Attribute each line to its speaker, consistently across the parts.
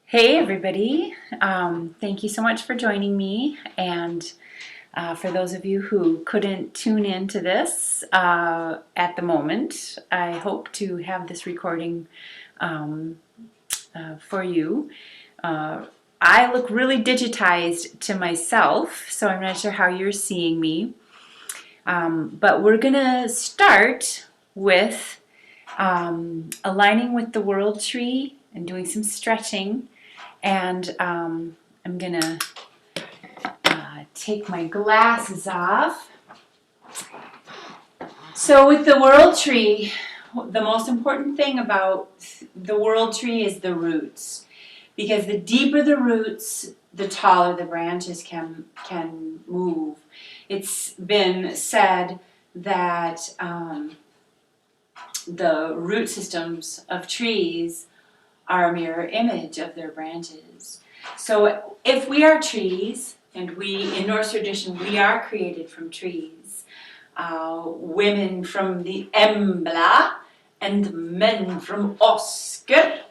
Speaker 1: Hey everybody, thank you so much for joining me, and for those of you who couldn't tune in to this at the moment, I hope to have this recording for you. I look really digitized to myself, so I'm not sure how you're seeing me, but we're gonna start with aligning with the world tree and doing some stretching. And I'm gonna take my glasses off. So with the world tree, the most important thing about the world tree is the roots, because the deeper the roots, the taller the branches can move. It's been said that the root systems of trees are a mirror image of their branches. So if we are trees, and we, in Norse tradition, we are created from trees, women from the Embla, and men from Oscar.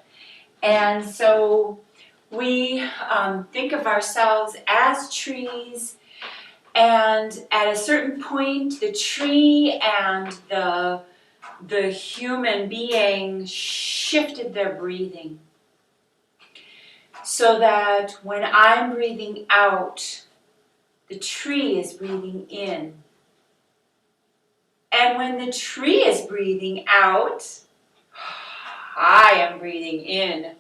Speaker 1: And so we think of ourselves as trees, and at a certain point, the tree and the human being shifted their breathing, so that when I'm breathing out, the tree is breathing in. And when the tree is breathing out, I am breathing in.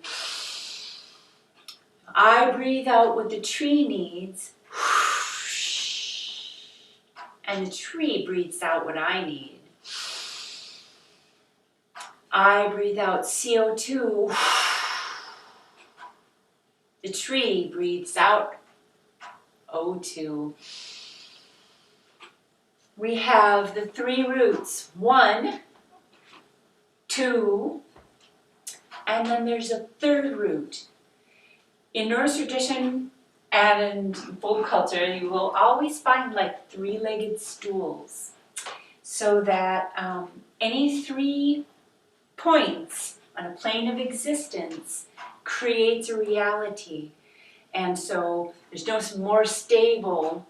Speaker 1: I breathe out what the tree needs, and the tree breathes out what I need. I breathe out CO2. The tree breathes out O2. We have the three roots, 1, 2, and then there's a third root. In Norse tradition and in folk culture, you will always find like three-legged stools, so that any 3 points on a plane of existence creates a reality. And so there's no more stable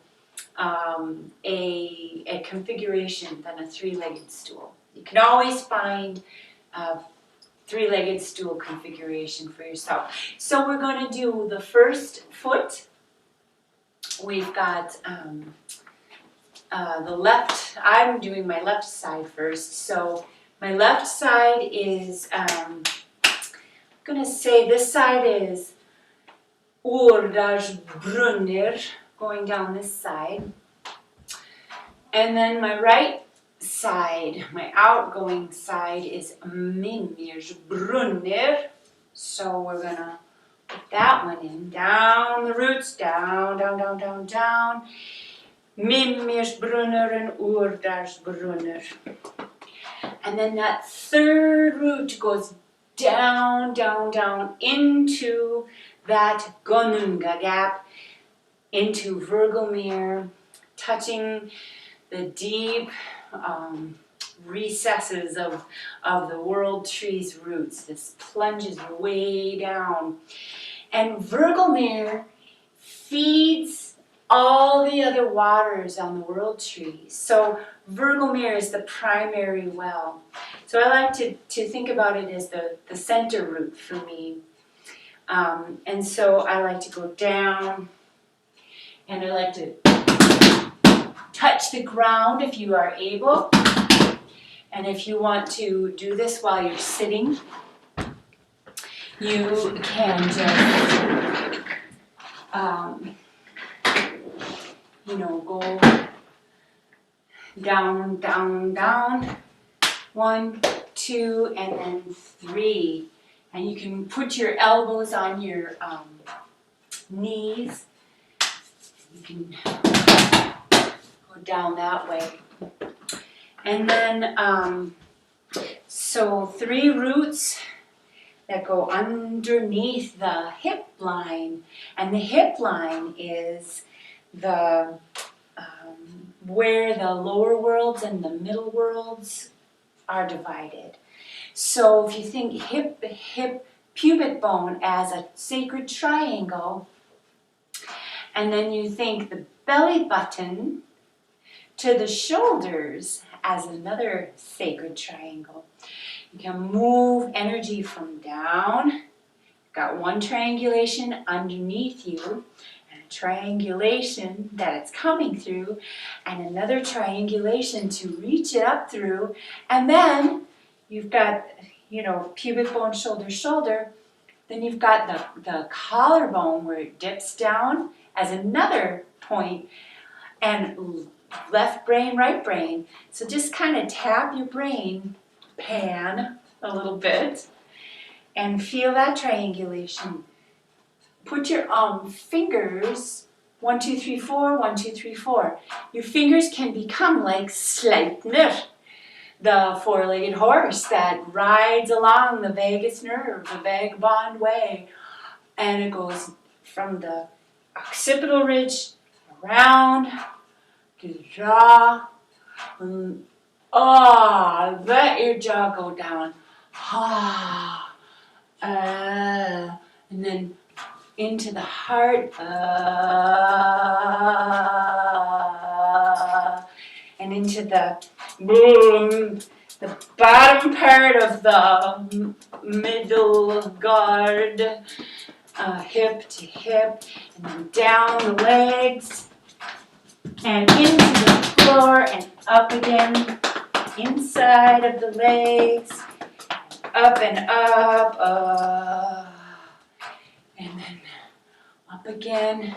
Speaker 1: a configuration than a three-legged stool. You can always find a three-legged stool configuration for yourself. So we're going to do the first foot. We've got the left. I'm doing my left side first. So my left side is, I'm going to say this side is Brunner, going down this side. And then my right side, my outgoing side, is Brunner. So we're going to put that one in. Down the roots, down, down, down, down, down. Brunner and Brunner. And then that third root goes down, down, down into that Gonunga gap, into Virgomere, touching the deep recesses of the world tree's roots. This plunges way down. And Virgomere feeds all the other waters on the world tree. So Virgomere is the primary well. So I like to think about it as the center root for me. And so I like to go down, and I like to touch the ground if you are able. And if you want to do this while you're sitting, you can just, go down, down, down. 1, 2, and then 3. And you can put your elbows on your knees. You can go down that way. And then, so 3 roots that go underneath the hip line. And the hip line is the where the lower worlds and the middle worlds are divided. So if you think hip, pubic bone as a sacred triangle, and then you think the belly button to the shoulders as another sacred triangle. You can move energy from down. Got one triangulation underneath you, and a triangulation that it's coming through, and another triangulation to reach it up through, and then you've got, pubic bone, shoulder, shoulder. Then you've got the collarbone where it dips down as another point, and left brain, right brain. So just kind of tap your brain pan a little bit and feel that triangulation. Put your fingers, 1, 2, 3, 4, 1, 2, 3, 4. Your fingers can become like Sleipnir, the four-legged horse that rides along the vagus nerve, the vagabond way. And it goes from the occipital ridge around to the jaw. Let your jaw go down. And then into the heart. And into the bottom part of the middle guard, hip to hip, and then down the legs, and into the floor, and up again, inside of the legs, up and up, and then up again,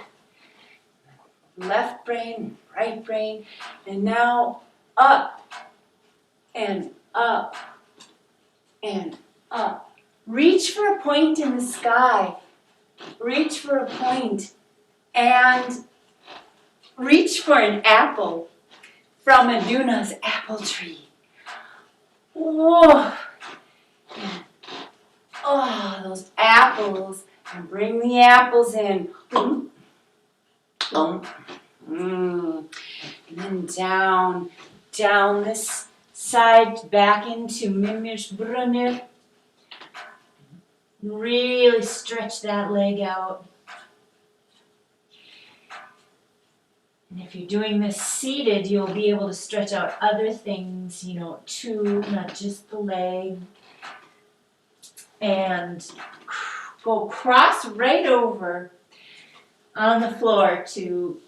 Speaker 1: left brain, right brain, and now up and up and up. Reach for a point in the sky. Reach for a point and reach for an apple from Aduna's apple tree. Whoa. And, those apples. And bring the apples in. And then down this side back into Mimmirsbrunner. Really stretch that leg out. And if you're doing this seated, you'll be able to stretch out other things, too, not just the leg. And go cross right over on the floor to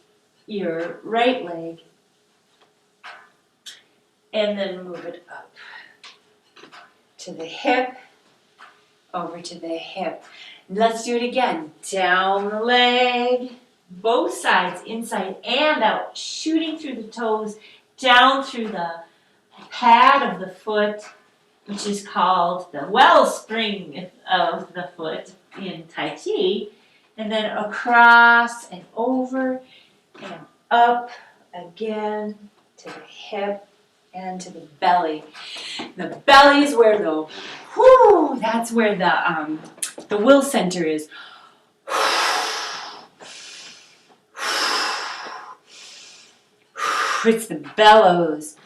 Speaker 1: your right leg. And then move it up to the hip, over to the hip. Let's do it again. Down the leg, both sides, inside and out, shooting through the toes, down through the pad of the foot, which is called the wellspring of the foot in Tai Chi, and then across and over and up again to the hip and to the belly. The belly is where that's where the will center is. It's the bellows.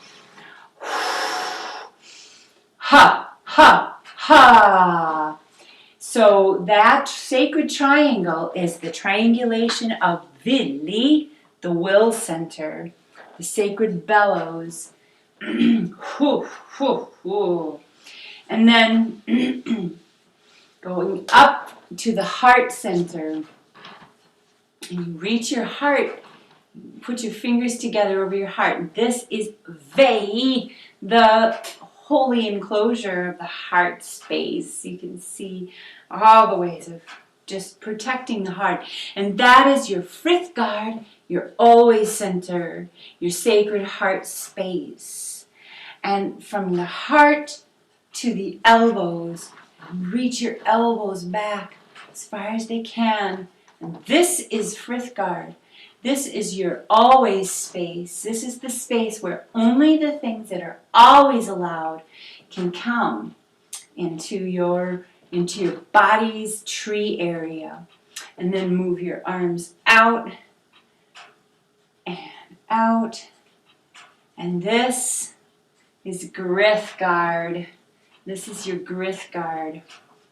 Speaker 1: Ha, ha, ha. So that sacred triangle is the triangulation of Vili, the will center, the sacred bellows. And then going up to the heart center. And you reach your heart, put your fingers together over your heart. This is Vei, the holy enclosure of the heart space. You can see all the ways of just protecting the heart. And that is your Frithgard, your always center, your sacred heart space. And from the heart to the elbows, reach your elbows back as far as they can. And this is Frithgard. This is your always space. This is the space where only the things that are always allowed can come into your body's tree area. And then move your arms out and out. And this is Grithgard. This is your Grithgard.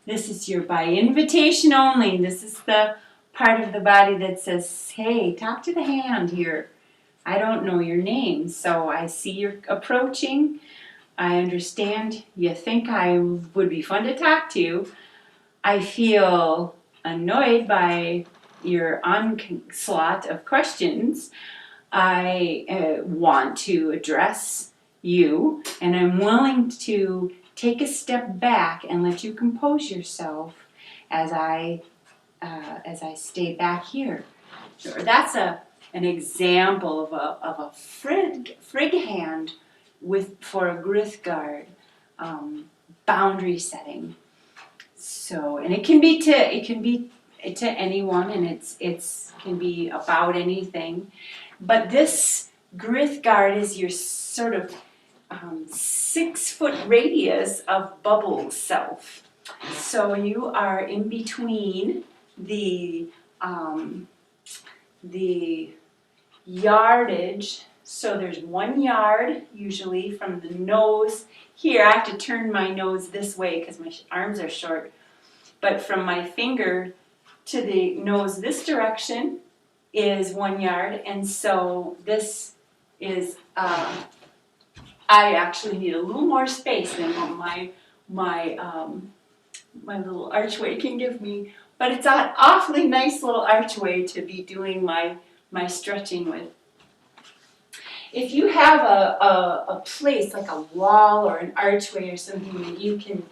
Speaker 1: This is your by invitation only. This is the part of the body that says, hey, talk to the hand here. I don't know your name, so I see you're approaching. I understand you think I would be fun to talk to. I feel annoyed by your onslaught of questions. I want to address you, and I'm willing to take a step back and let you compose yourself as I stay back here. Sure. That's an example of a frig hand for a grith guard boundary setting. So, and it can be to anyone, and it's can be about anything. But this grith guard is your sort of 6-foot radius of bubble self. So you are in between the yardage. So there's 1 yard usually from the nose. Here I have to turn my nose this way because my arms are short. But from my finger to the nose this direction is 1 yard, and so this is I actually need a little more space than what my little archway can give me, but it's an awfully nice little archway to be doing my stretching with. If you have a place like a wall or an archway or something that you can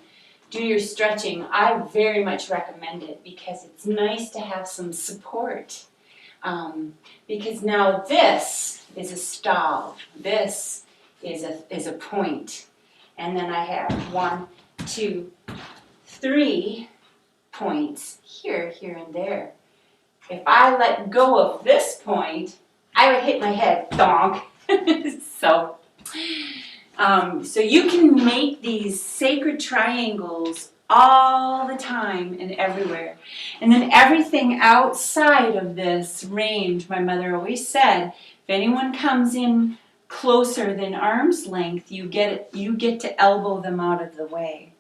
Speaker 1: do your stretching, I very much recommend it because it's nice to have some support. Because now this is a stall, this is a point, and then I have 1, 2, 3 points here, here, and there. If I let go of this point, I would hit my head, donk. So you can make these sacred triangles all the time and everywhere. And then everything outside of this range, my mother always said, if anyone comes in closer than arm's length, you get to elbow them out of the way.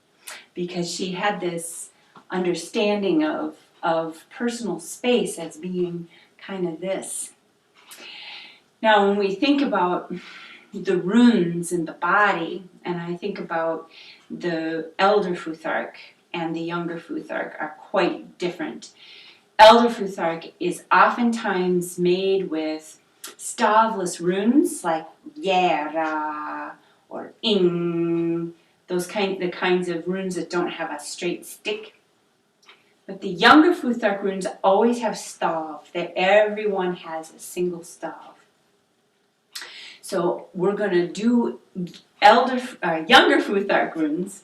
Speaker 1: Because she had this understanding of personal space as being kind of this. Now when we think about the runes in the body, and I think about the elder Futhark and the younger Futhark are quite different. Elder Futhark is oftentimes made with stavless runes like Yera or Ing, the kinds of runes that don't have a straight stick. But the younger Futhark runes always have stav, that everyone has a single stav. So we're going to do younger Futhark runes,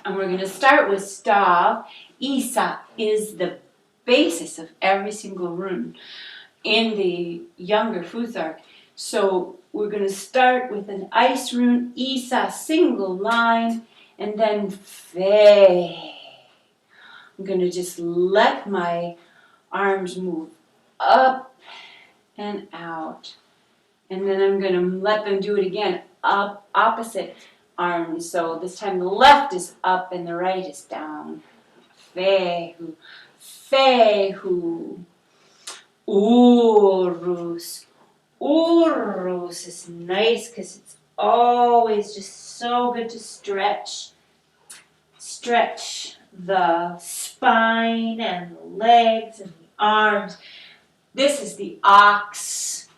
Speaker 1: and we're going to start with stav. Isa is the basis of every single rune in the younger Futhark. So we're going to start with an ice rune, Isa, single line, and then Fe. I'm going to just let my arms move up and out. And then I'm going to let them do it again, up, opposite arms. So this time the left is up and the right is down. Fehu, fehu. Urus. Urus is nice because it's always just so good to stretch. Stretch the spine and the legs and the arms. This is the ox.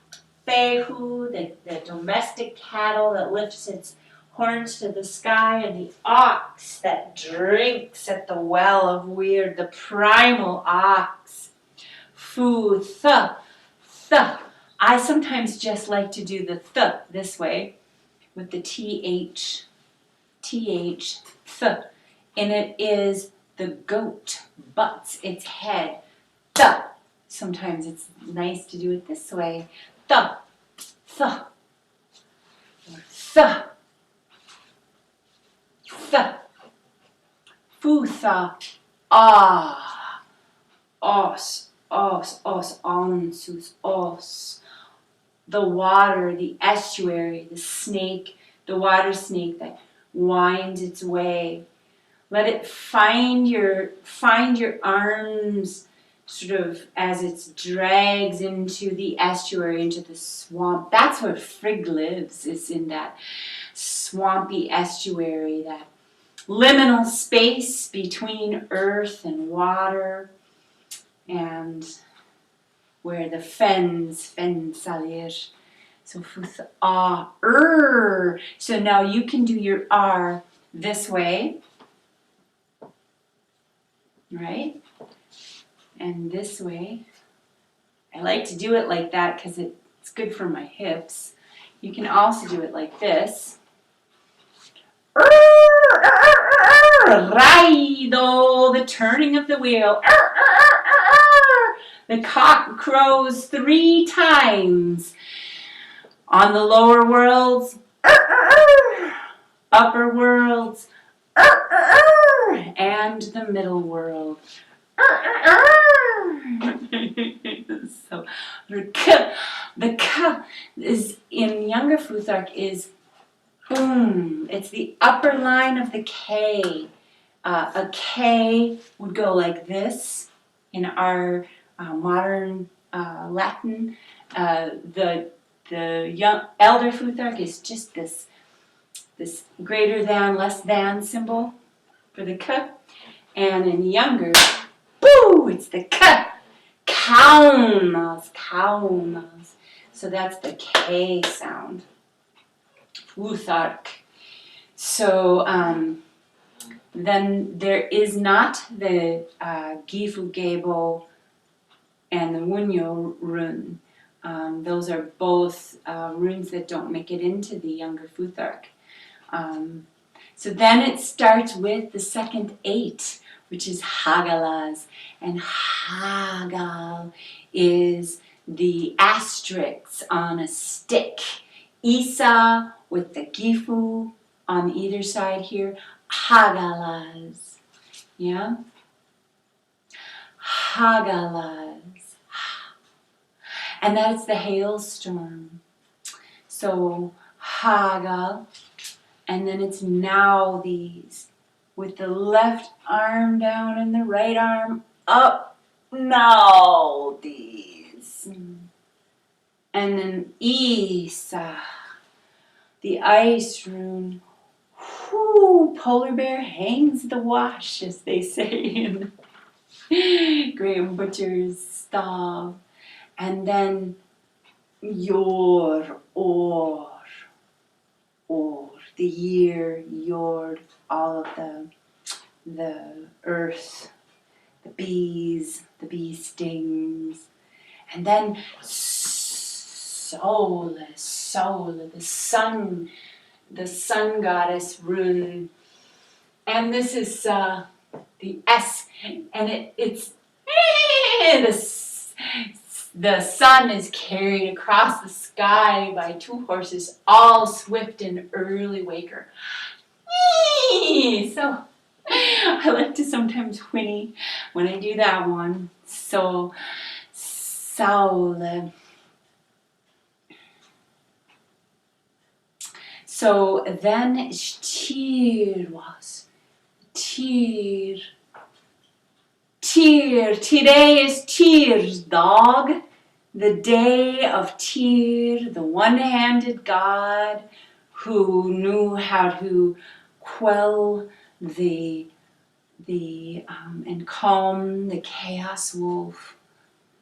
Speaker 1: Fehu, the domestic cattle that lifts its horns to the sky, and the ox that drinks at the well of weird, the primal ox. Fu, th, th. I sometimes just like to do the th this way with the th, th, th. And it is the goat butts its head. Th. Sometimes it's nice to do it this way. Th, th, th, th. Fu, th, ah, os, onsus, os. The water, the estuary, the snake, the water snake that winds its way. Let it find your arms sort of as it drags into the estuary, into the swamp. That's where Frigg lives, is in that swampy estuary, that liminal space between earth and water, and where the fen salir. So Futhark. So now you can do your R this way, right? And this way. I like to do it like that because it's good for my hips. You can also do it like this. Raido, the turning of the wheel. The cock crows 3 times. On the lower worlds, upper worlds, and the middle world. So the k is in younger Futhark is boom. It's the upper line of the K. A K would go like this in our modern Latin. The young elder Futhark is just this greater than, less than symbol for the k, and in younger, boo, it's the k. Kaunas. So that's the K sound. Futhark. So then there is not the Gifu Gebo and the Wunyo rune. Those are both runes that don't make it into the younger Futhark. So then it starts with the second 8, which is Hagalaz. And Hagal is the asterisks on a stick. Isa with the Gifu on either side here. Hagalaz. Yeah? Hagalaz. And that's the hailstorm. So Hagal. And then it's now these. With the left arm down and the right arm up. Now these. And then Isa. The ice rune. Whoo, polar bear hangs the wash, as they say in Graham Butcher's stall. And then Yor, or, the year, Yor, all of the earth, the bees, the bee stings. And then Sola, the sun goddess rune. And this is the S, and it's the sun is carried across the sky by 2 horses, all swift and early waker. So I like to sometimes whinny when I do that one. So Saul. So then Tyr was. Tyr. Today is Tyr's dog. The day of Tyr, the one-handed god who knew how to quell and calm the chaos wolf,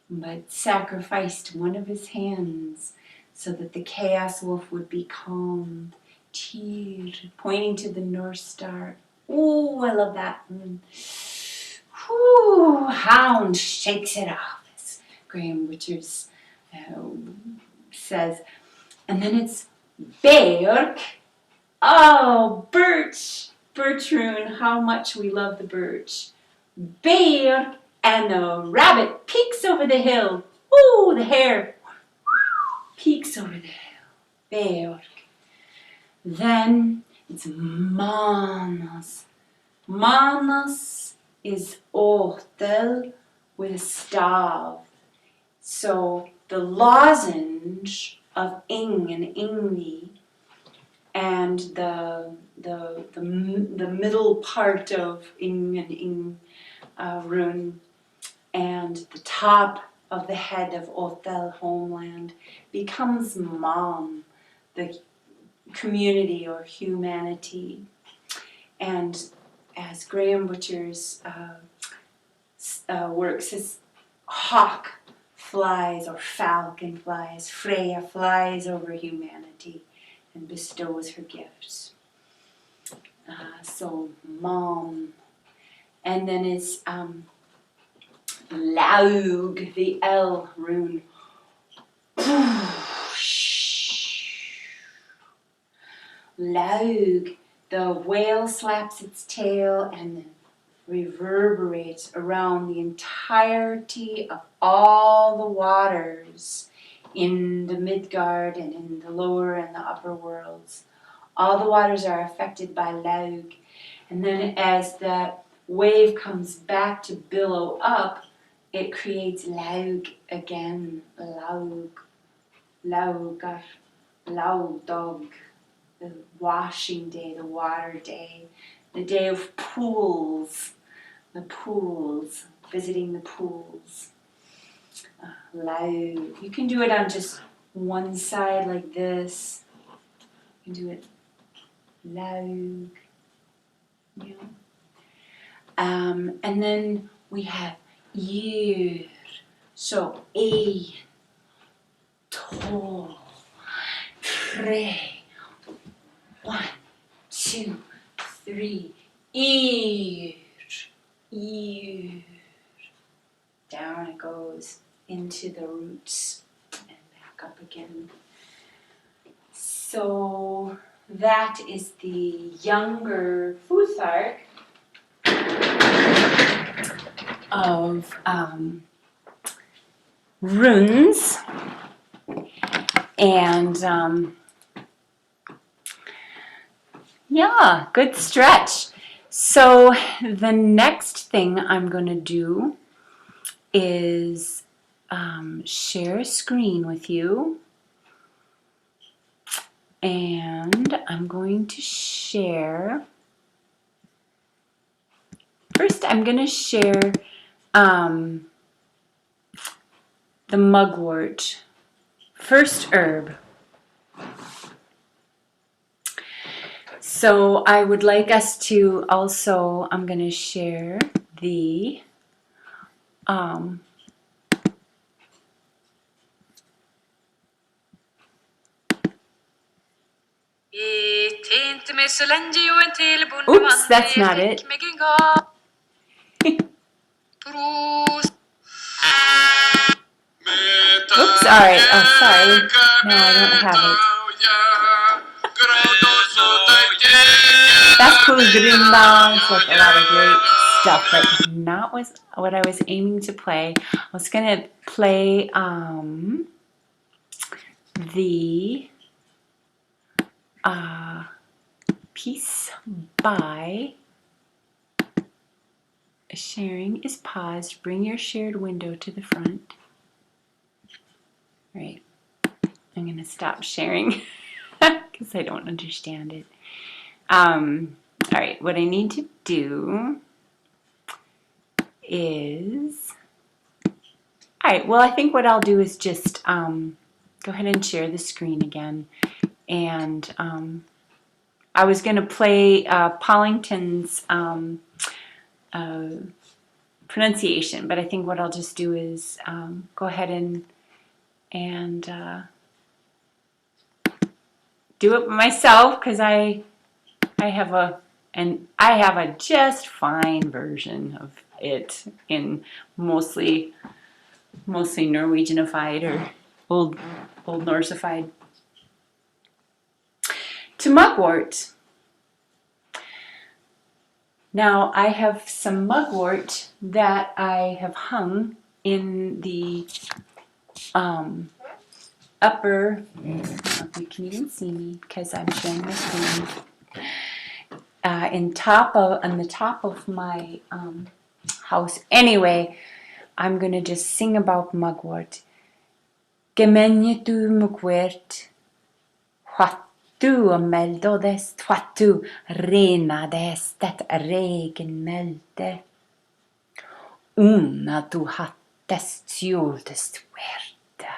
Speaker 1: but sacrificed one of his hands so that the chaos wolf would be calmed. Tyr, pointing to the North Star. Oh, I love that. Whew, hound shakes it off, as Graham Richards says. And then it's Beork. Oh, birch rune, how much we love the birch. Beork, and the rabbit peeks over the hill. Ooh, the hare peeks over the hill. Beork. Then it's Manas. Manas is Ortel with a staff. So the lozenge of Ing and Ingvi, and the middle part of ing and ing rune, and the top of the head of Othel homeland becomes mom, the community or humanity. And as Graham Butcher's work says, hawk flies or falcon flies, Freya flies over humanity and bestows her gifts. So mom, and then it's Laug, the L rune. Laug, the whale slaps its tail and then reverberates around the entirety of all the waters in the Midgard and in the lower and the upper worlds. All the waters are affected by Laug. And then as that wave comes back to billow up, it creates Laug again. Laug, Laugar, Laudog, the washing day, the water day, the day of pools, the pools, visiting the pools. Laug. You can do it on just one side like this. You can do it Laug. Yeah. And then we have year. So a, to, tre. 1, 2, 3. Ear. Ear. Down it goes into the roots and back up again. So that is the younger Futhark of runes, and yeah, good stretch. So the next thing I'm going to do is share a screen with you, and I'm going to share. First, I'm going to share the mugwort, first herb. So I would like us to also, I'm going to share the oops, that's not it. Oops, alright, oh sorry, no I don't have it. That's cool, Grimba, it's like a lot of great stuff, but not what I was aiming to play. I was going to play the piece by sharing is paused. Bring your shared window to the front. Right. I'm going to stop sharing because I don't understand it. All right. What I need to do is... All right. Well, I think what I'll do is just go ahead and share the screen again. And I was going to play Pollington's pronunciation, but I think what I'll just do is go ahead and do it myself, because I have a just fine version of it in mostly Norwegianified or old Norsified. To mugwort. Now I have some mugwort that I have hung in the upper, I don't know if you can even see me because I'm sharing my screen, on the top of my house. Anyway, I'm going to just sing about mugwort. Gemenje du mugwort, Du meldodest, what du renadest, det regen melde. Una du hattest sjuldest värde.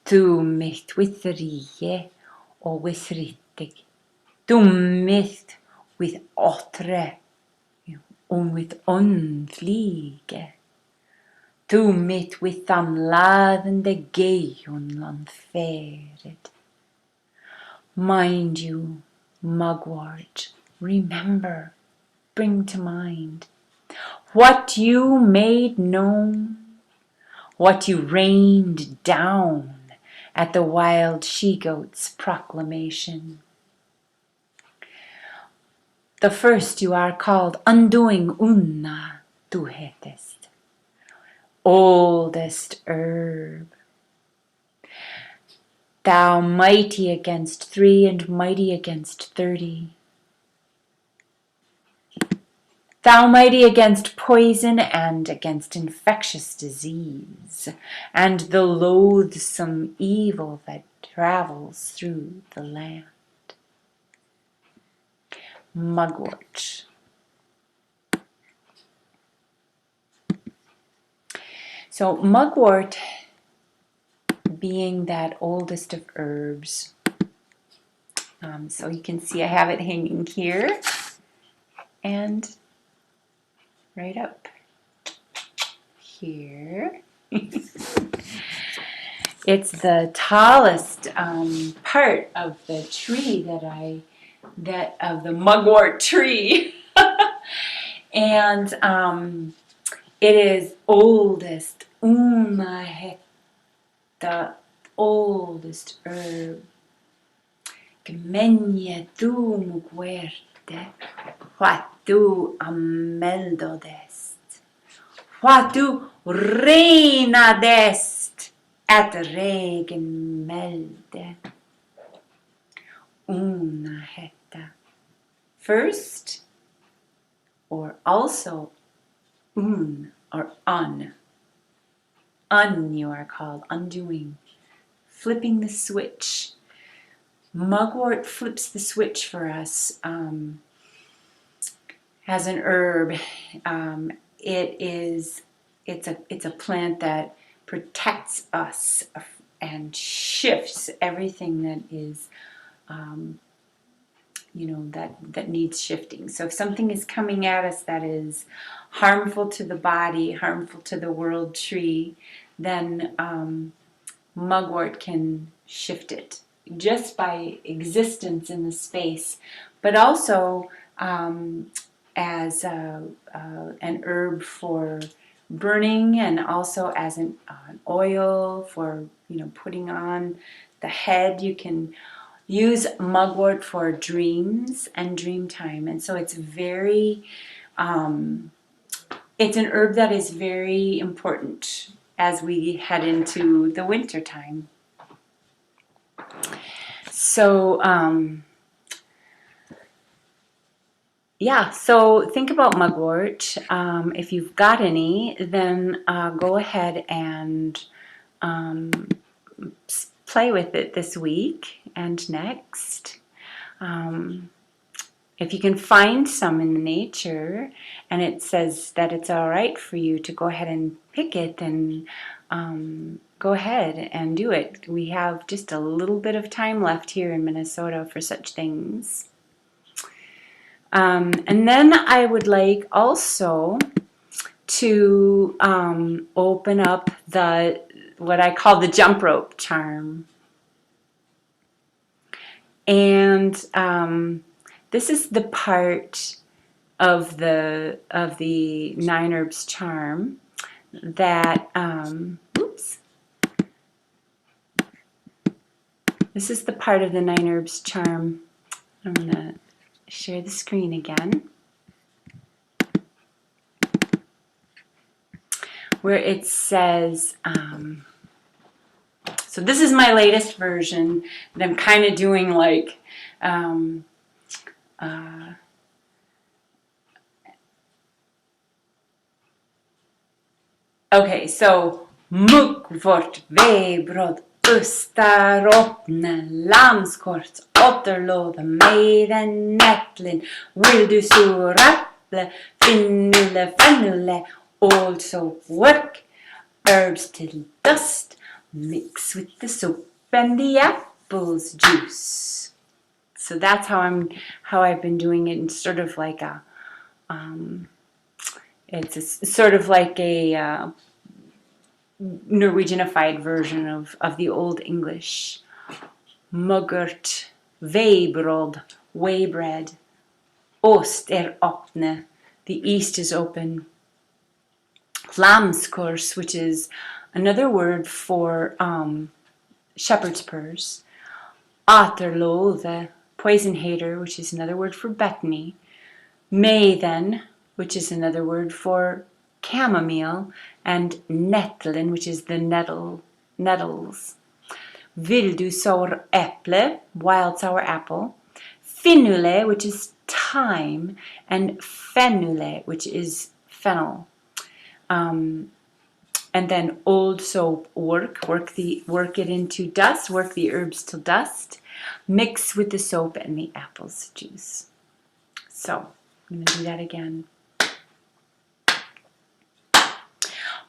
Speaker 1: Du mitt withrie och withrittig. Du mitt with åtre och with onflige. Du mitt with ladende gejon färed. Mind you, Mugwort, remember, bring to mind what you made known, what you rained down at the wild she-goat's proclamation. The first you are called undoing unna du hetest, oldest herb. Thou mighty against 3 and mighty against 30. Thou mighty against poison and against infectious disease, and the loathsome evil that travels through the land. Mugwort. So mugwort, being that oldest of herbs, so you can see I have it hanging here and right up here. It's the tallest part of the tree of the mugwort tree. And it is oldest, the oldest herb. Gmenje tu mugwerte, what tu ameldodest, what tu renadest at regen melde. Una hetta. First, or also, or un. Un you are called, undoing, flipping the switch. Mugwort flips the switch for us as an herb. It's a plant that protects us and shifts everything that is that needs shifting. So if something is coming at us that is harmful to the body, harmful to the world tree, then mugwort can shift it just by existence in the space, but also as an herb for burning, and also as an oil for putting on the head. You can use mugwort for dreams and dream time, and so it's very it's an herb that is very important as we head into the winter time. So so think about mugwort. If you've got any, then go ahead and play with it this week and next. If you can find some in the nature and it says that it's all right for you to go ahead and pick it, then go ahead and do it. We have just a little bit of time left here in Minnesota for such things. And then I would like also to open up what I call the jump rope charm. And this is the part of the 9 herbs charm that this is the part of the 9 herbs charm. I'm gonna share the screen again, where it says, so this is my latest version that I'm kind of doing like, okay, so Mugwort vebrod
Speaker 2: Öster öppne, lammskort, återlåda, meiden nättlin, will du sur äpple, finnule, fennule, also work, herbs till dust, mix with the soup and the apple's juice. So that's how I've been doing it, in sort of like a sort of like a Norwegianified version of the Old English. Mugwort, veibrod, way bread. Ost åpne, the east is open. Flamskurs, which is another word for shepherd's purse. Aterlothe, poison hater, which is another word for Bethany. Maiden, which is another word for chamomile, and nettlen, which is the nettles. Vill du sour äpple, wild sour apple. Finnule, which is thyme, and fennule, which is fennel. And then old soap, work it into dust, work the herbs till dust, mix with the soap and the apple's juice. So I'm going to do that again.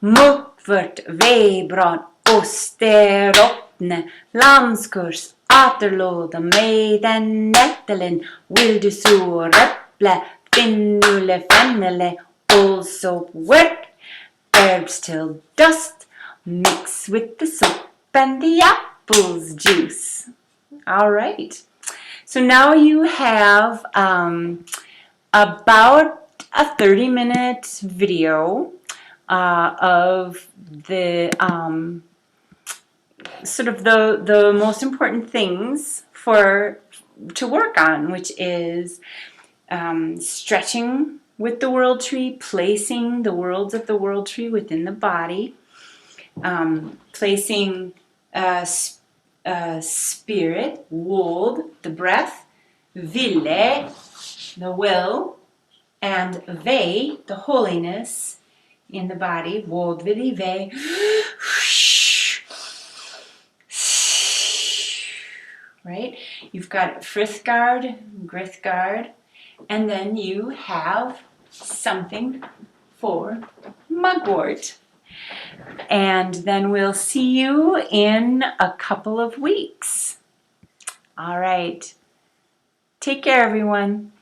Speaker 2: Mugwort, veibrod, oster öppne, lammskurs, återlåda, meiden nättlin, will du sur äpple, finnule, fennule, also work, herbs till dust, mix with the soap and the apple's juice. All right. So now you have about a 30-minute video of the sort of the most important things to work on, which is stretching with the world tree, placing the worlds of the world tree within the body, placing spirit, wold, the breath, ville, the will, and ve, the holiness in the body, wold, ville, ve, right? You've got Frithgard, Grithgard, and then you have something for Mugwort. And then we'll see you in a couple of weeks. All right. Take care, everyone.